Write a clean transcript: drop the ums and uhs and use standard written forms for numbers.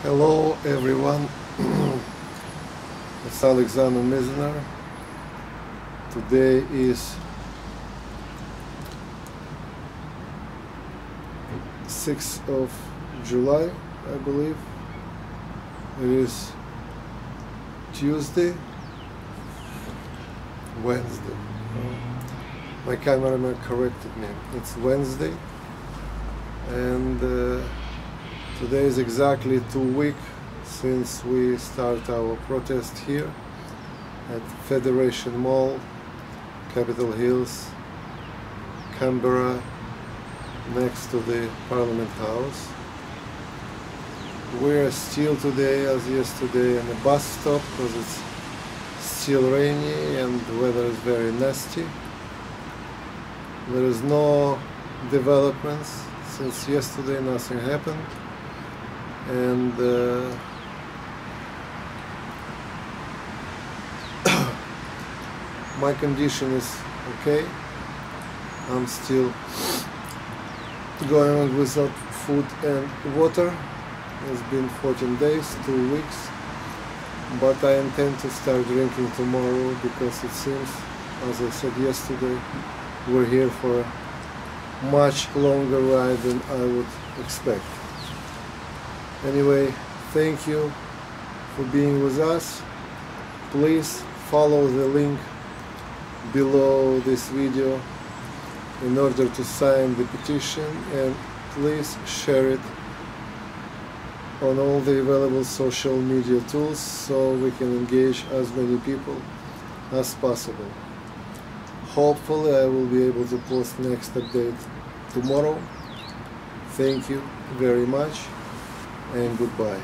Hello everyone, it's Alexander Mizner. Today is 6th of July, I believe. It is Tuesday, Wednesday. My cameraman corrected me. It's Wednesday, and today is exactly 2 weeks since we start our protest here at Federation Mall, Capitol Hills, Canberra, next to the Parliament House. We are still today, as yesterday, in a bus stop because it's still rainy and the weather is very nasty. There is no developments since yesterday, nothing happened. And my condition is okay. I'm still going on without food and water. It's been 14 days, 2 weeks, but I intend to start drinking tomorrow because it seems, as I said yesterday, we're here for a much longer ride than I would expect. Anyway, thank you for being with us. Please follow the link below this video in order to sign the petition, and please share it on all the available social media tools so we can engage as many people as possible. Hopefully I will be able to post next update tomorrow. Thank you very much and goodbye.